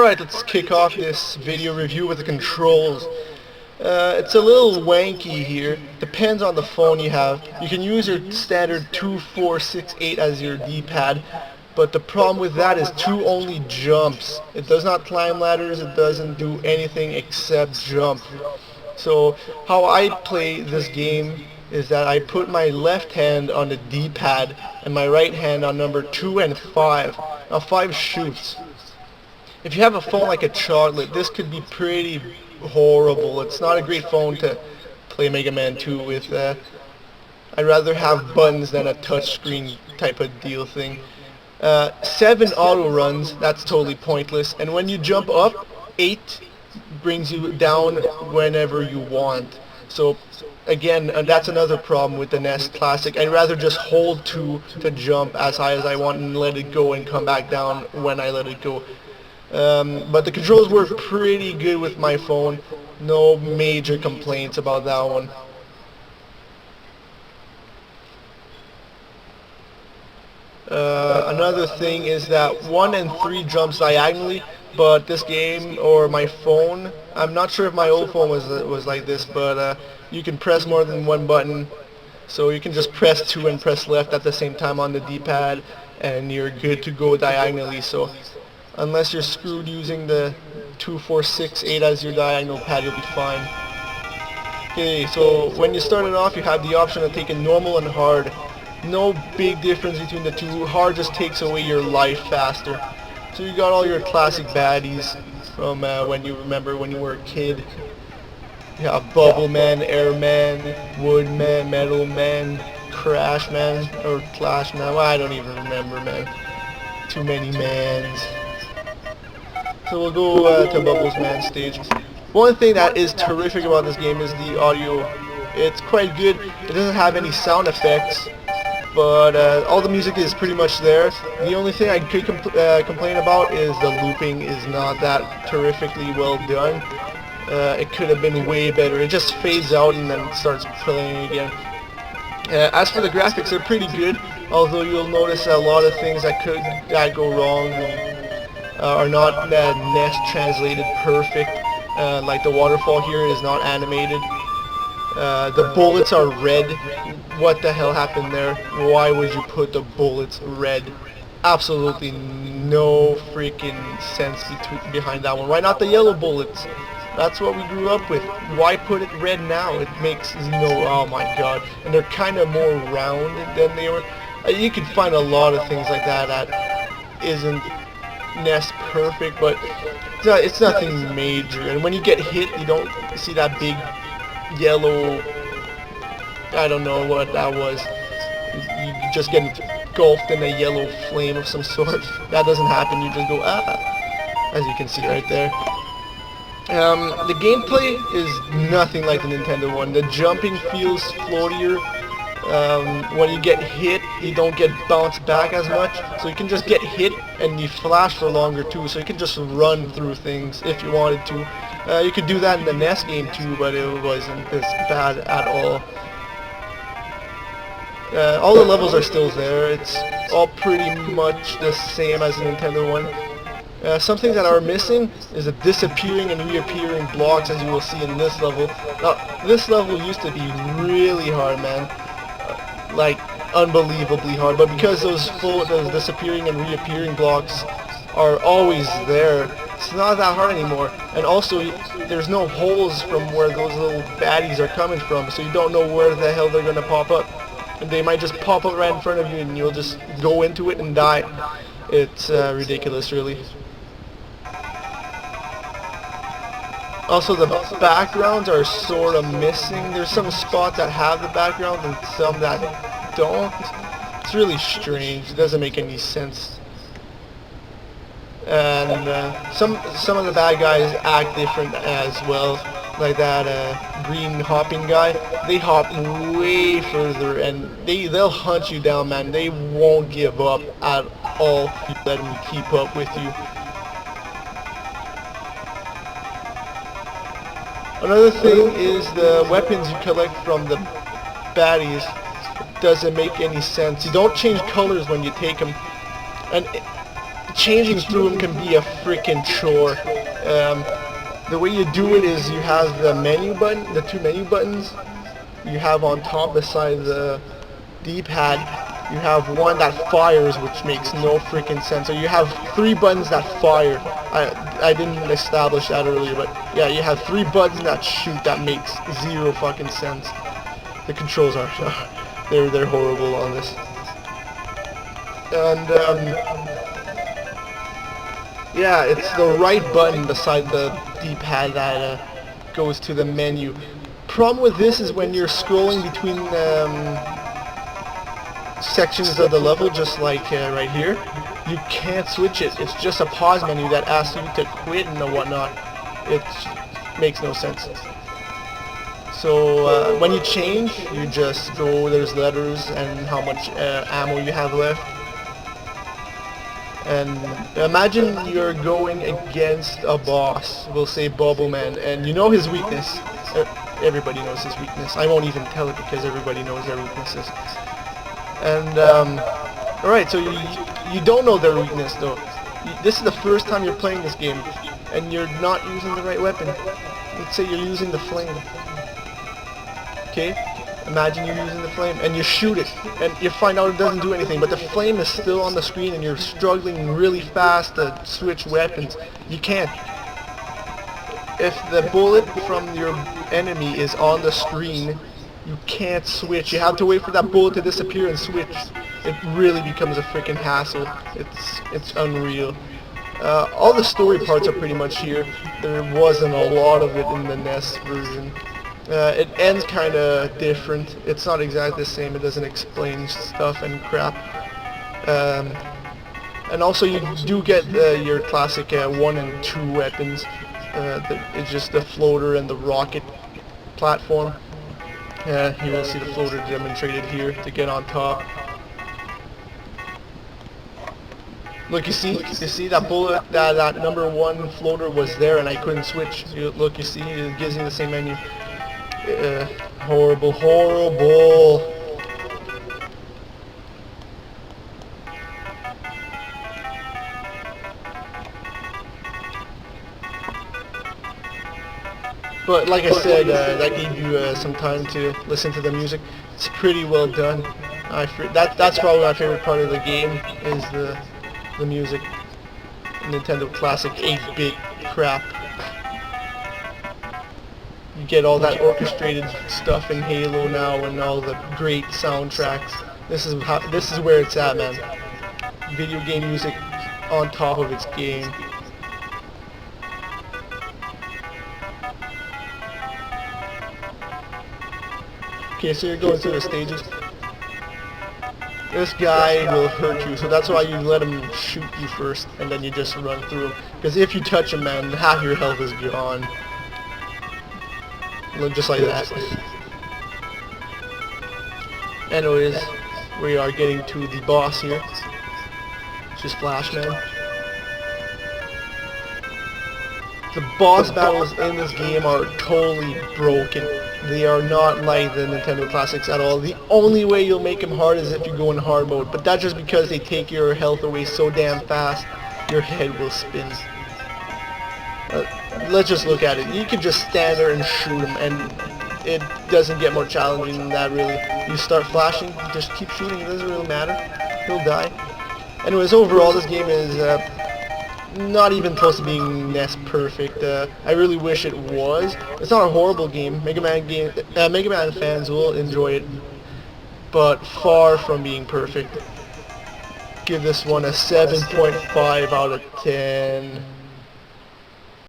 Alright, let's kick off this video review with the controls. It's a little wanky here. Depends on the phone you have. You can use your standard 2, 4, 6, 8 as your D-pad, but the problem with that is 2 only jumps. It does not climb ladders, it doesn't do anything except jump. So how I play this game is that I put my left hand on the D-pad and my right hand on number 2 and 5. Now 5 shoots. If you have a phone like a chocolate, this could be pretty horrible. It's not a great phone to play Megaman 2 with. I'd rather have buttons than a touchscreen type of deal thing. 7 auto runs, that's totally pointless. And when you jump up, 8 brings you down whenever you want. So again, that's another problem with the NES Classic. I'd rather just hold 2 to jump as high as I want and let it go and come back down when I let it go. But the controls work pretty good with my phone. No major complaints about that one. Another thing is that 1 and 3 jumps diagonally, but this game or my phone, I'm not sure if my old phone was like this, but you can press more than 1 button. So you can just press 2 and press left at the same time on the D-pad and you're good to go diagonally. So unless you're screwed using the 2, 4, 6, 8 as your diagonal pad, you'll be fine. Okay, so when you start it off, you have the option of taking normal and hard. No big difference between the two. Hard just takes away your life faster. So you got all your classic baddies from when you remember when you were a kid. You have Bubble Man, Air Man, Wood Man, Metal Man, Crash Man, or Clash Man. Well, I don't even remember, man. Too many mans. So we'll go to Bubbles Man stage. One thing that is terrific about this game is the audio. It's quite good. It doesn't have any sound effects, but all the music is pretty much there. The only thing I could complain about is the looping is not that terrifically well done. It could have been way better. It just fades out and then starts playing again. As for the graphics, they're pretty good, although you'll notice a lot of things that go wrong are not NES translated perfect. Like the waterfall here is not animated. The bullets are red. What the hell happened there? Why would you put the bullets red? Absolutely no freaking sense behind that one. Why not the yellow bullets? That's what we grew up with. Why put it red now? It makes no... Oh my god. And they're kind of more round than they were. You could find a lot of things like that isn't NES perfect, but it's nothing major. And when you get hit, you don't see that big yellow... I don't know what that was. You just get engulfed in a yellow flame of some sort. That doesn't happen. You just go, ah. As you can see right there. The gameplay is nothing like the Nintendo one. The jumping feels floatier. When you get hit, you don't get bounced back as much. So you can just get hit and you flash for longer too. So you can just run through things if you wanted to. You could do that in the NES game too, but it wasn't as bad at all. All the levels are still there. It's all pretty much the same as the Nintendo one. Some things that are missing is the disappearing and reappearing blocks, as you will see in this level. Now, this level used to be really hard, man. Like, unbelievably hard. But because those disappearing and reappearing blocks are always there, it's not that hard anymore. And also, there's no holes from where those little baddies are coming from, so you don't know where the hell they're going to pop up. And they might just pop up right in front of you and you'll just go into it and die. It's ridiculous, really. Also, the backgrounds are sort of missing. There's some spots that have the background and some that don't. It's really strange. It doesn't make any sense. And some of the bad guys act different as well. Like that green hopping guy. They hop way further and they'll hunt you down, man. They won't give up at all if you let them keep up with you. Another thing is the weapons you collect from the baddies. It doesn't make any sense. You don't change colors when you take them. And changing through them can be a freaking chore. The way you do it is you have the menu button, the two menu buttons you have on top beside the D-pad. You have one that fires, which makes no freaking sense. So you have three buttons that fire. I didn't establish that earlier, but yeah, you have three buttons that shoot. That makes zero fucking sense. The controls are they're horrible on this. And yeah, it's the right button beside the D-pad that goes to the menu. Problem with this is when you're scrolling between sections of the level, just like right here, you can't switch it. It's just a pause menu that asks you to quit and whatnot. It makes no sense. So when you change, you just go, there's letters and how much ammo you have left. And imagine you're going against a boss, we'll say Bubble Man, and you know his weakness. Everybody knows his weakness. I won't even tell it because everybody knows their weaknesses. And alright, so you don't know their weakness though. This is the first time you're playing this game, and you're not using the right weapon. Let's say you're using the flame. Okay? Imagine you're using the flame and you shoot it and you find out it doesn't do anything, but the flame is still on the screen and you're struggling really fast to switch weapons. You can't. If the bullet from your enemy is on the screen, you can't switch. You have to wait for that bullet to disappear and switch. It really becomes a freaking hassle. It's unreal. All the story parts are pretty much here. There wasn't a lot of it in the NES version. It ends kind of different. It's not exactly the same. It doesn't explain stuff and crap. And also you do get your classic 1 and 2 weapons. It's just the floater and the rocket platform. You will see the floater demonstrated here to get on top. Look, you see that bullet, that number 1 floater was there and I couldn't switch. Look, you see, it gives me the same menu. Horrible, horrible. But like I said, that gave you some time to listen to the music. It's pretty well done. That's probably my favorite part of the game is the music. Nintendo classic 8-bit crap. You get all that orchestrated stuff in Halo now and all the great soundtracks. This is where it's at, man. Video game music on top of its game. Okay, so you're going through the stages. This guy will hurt you, so that's why you let him shoot you first, and then you just run through him. Because if you touch him, man, half your health is gone. Just like that. Anyways, we are getting to the boss here, which is Flashman. The boss battles in this game are totally broken. They are not like the Nintendo classics at all. The only way you'll make them hard is if you go in hard mode, but that's just because they take your health away so damn fast, your head will spin. Let's just look at it. You can just stand there and shoot him, and it doesn't get more challenging than that, really. You start flashing, just keep shooting, it doesn't really matter. He'll die. Anyways, overall, this game is not even close to being NES perfect. I really wish it was. It's not a horrible game. Megaman fans will enjoy it, but far from being perfect. Give this one a 7.5 out of 10.